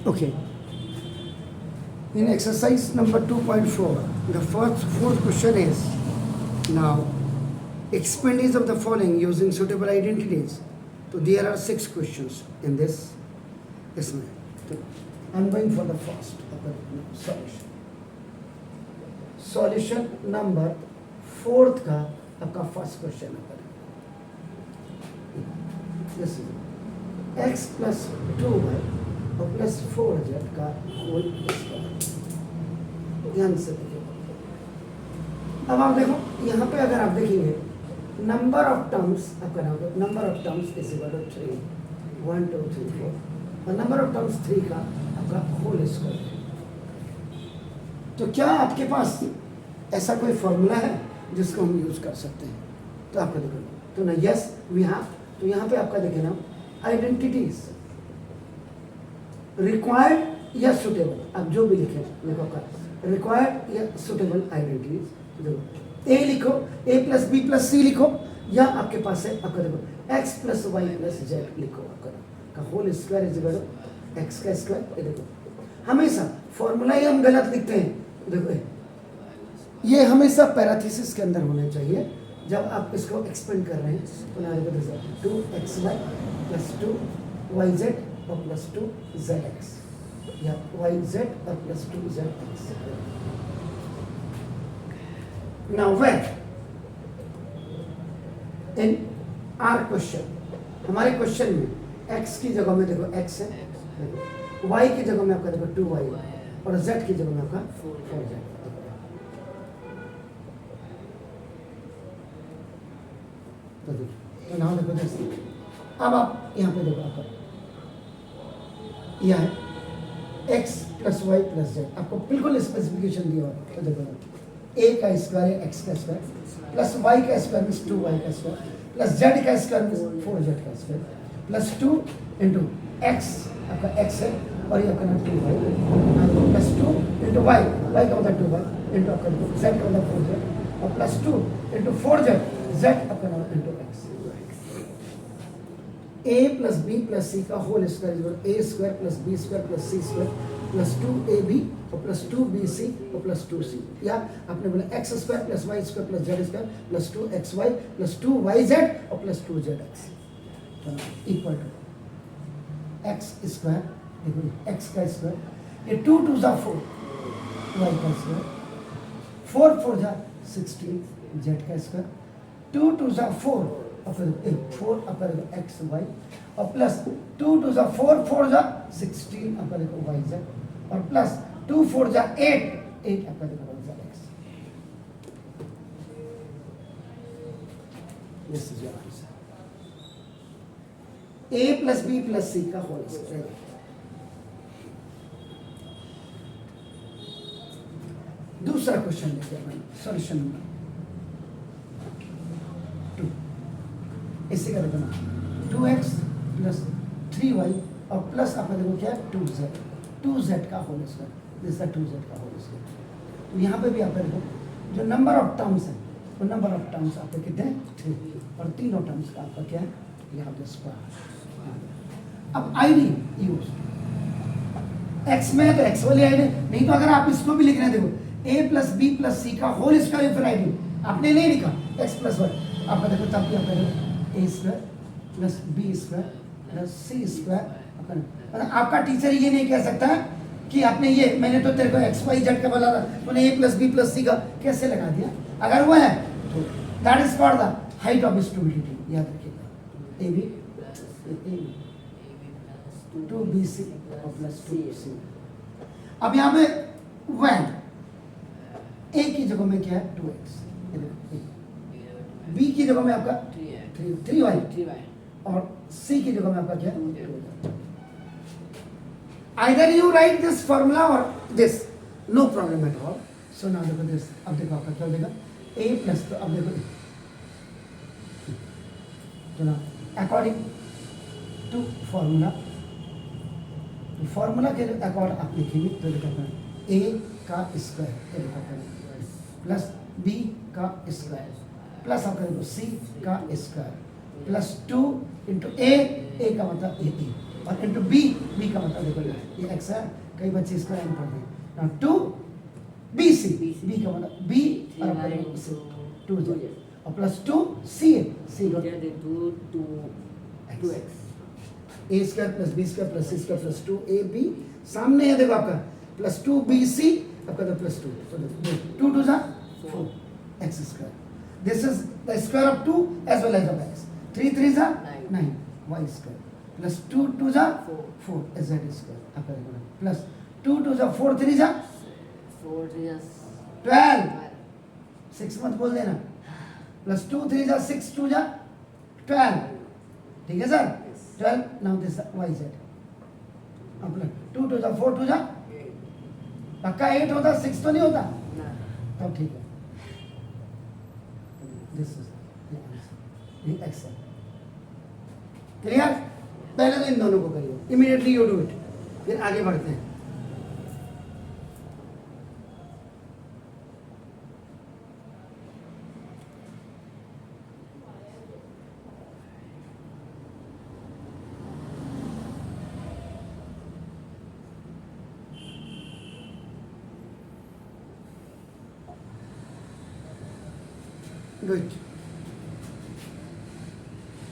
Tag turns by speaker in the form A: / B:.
A: Okay. In exercise number 2.4, the fourth question is, now expenditure of the following using suitable identities. So there are 6 questions in this. इसमें तो I'm going for the first solution. Solution number 4th का आपका first question है. This is x plus 2y और plus 4z का whole square. ध्यान से देखिए. अब आप देखो यहाँ पे अगर आप देखेंगे नंबर ऑफ टर्म्स आपका number of terms is equal to 3 1 2 3 4 और नंबर ऑफ टर्म्स 3 का आपका होल स्क्वायर. तो क्या आपके पास ऐसा कोई फॉर्मूला है जिसको हम यूज कर सकते हैं? तो आपका देखो तो ना यस वी हैव. तो यहाँ पे आपका देखे ना आइडेंटिटीज रिक्वायर्ड या सुटेबल, आप जो भी लिखे देखो आपका रिक्वायर्ड या सुटेबल आइडेंटिटीज. देखो ए लिखो, a plus b plus c लिखो, या आपके पास है आपका देखो x plus y plus z लिखो. आपका whole square is equal to x का स्क्वायर. देखो हमेशा फॉर्मूला ही हम गलत लिखते हैं. देखो ये हमेशा पैराथीसिस के अंदर होना चाहिए जब आप इसको एक्सपेंड कर रहे हैं. तो ना देखो 2xy प्लस 2yz और प्लस 2zx या yz और plus 2zx. Now when in our question, हमारे क्वेश्चन में x की जगह में देखो x है, y की जगह में आपका देखो 2y और z की जगह में आपका 4z. तो नाम देखो जैसे अब आप यहाँ पे देखो आपका यह है x plus y plus z. आपको बिल्कुल स्पेसिफिकेशन दिया हुआ. तो देखो a का स्क्वायर है x का स्क्वायर प्लस y का स्क्वायर मीन्स 2y का स्क्वायर प्लस z का स्क्वायर मीन्स 4z का स्क्वायर प्लस 2 इंटू x आपका x है और ये आपका 2y plus 2 into y, y का मतलब 2y इंटू आपका z का मतलब 4z और प्लस 2 इंटू 4z z आपका नाम into x. a plus b plus c का whole square is a square plus b square plus c square plus 2ab और प्लस 2bc और प्लस 2c. या आपने बोला x square plus y square plus z square plus 2xy plus 2yz और plus 2zx equal to x square देखो x का square ये 2 2 जा 4 y का स्क्वायर 4 4 जा 16 z का स्क्वायर 2 2 जा 4 और फिर 4 अपर एक्स वाई और प्लस 2 2 जा 4 4 जा 16 अपर वाई जेड और प्लस 2 4 जा 8 8 upper y z x. This is your answer. a plus b plus c का होल स्क्वायर. दूसरा क्वेश्चन देखते हैं सॉल्यूशन नंबर 2. इसी का देखो ना 2x प्लस 3y और प्लस आपका देखो क्या है 2z का whole square. This is 2z का होल स्क्वायर. तो यहाँ पे भी आप देखो जो नंबर ऑफ टर्म्स है वो नंबर ऑफ टर्म्स आपके कितने हैं 3 और तीनों टर्म्स का आपका क्या है यहाँ पे स्क्वायर. अब आईडी यूज x में है तो x वाली आईडी, नहीं तो अगर आप इसको भी लिख रहे हैं देखो a plus b plus c का होल स्क्वायर फिर आईडी आपने नहीं लिखा x प्लस वाई आपका देखो तब भी आपका a square plus b square plus c square. मतलब आपका टीचर ये नहीं कह सकता कि आपने ये मैंने तो तेरे को एक्स वाई जेड का बोला था तूने a plus b plus c का कैसे लगा दिया. अगर वो है तो that is called the height of stability. याद रखिएगा ए बी 2bc और प्लस 2c. अब यहाँ पे when a की जगह में क्या है 2x b की जगह में आपका 3y और c की जगह में आपका क्या है either you write this formula or this, no problem at all. So now देखो this, अब देखो आपका क्या देगा a प्लस. तो अब देखो तो ना according to formula, तो फॉर्मूला के अकॉर्ड आप लिखेंगे तो देखो a का स्क्वायर प्लस b का स्क्वायर प्लस आपका c का स्क्वायर प्लस 2 इंटू a का मतलब 18 और इंटू बी, बी का मतलब देखो ये एक्स है, कई बच्चे इसका एम पढ़ते हैं ना, टू बी सी, बी का मतलब बी और आपका देखो सी, 2z और प्लस 2 सी ए, सी का a square plus b square plus c square plus 2 a b, सामने है देखो आपका प्लस 2 बी सी, आपका तो प्लस 2, so 2 2 जा 4 x square, this is the square of 2 as well as of x, 3 3 जा 9 Y square plus 2 2 जा 4 Z square, आपका देखो प्लस 2 2 जा 4 3 जा 12, 6 मत बोल देना, प्लस 2 3 जा 6 2 जा 12, ठीक है sir, 12, now this y z, अपना 2 2 जा 4 2 जा पक्का 8 होता, 6 तो नहीं होता, तब ठीक है, दिस इज द आंसर, ये एक्स है, क्लियर। पहले तो इन दोनों को करिए, इमीडिएटली यू डू इट, फिर आगे बढ़ते हैं। Good.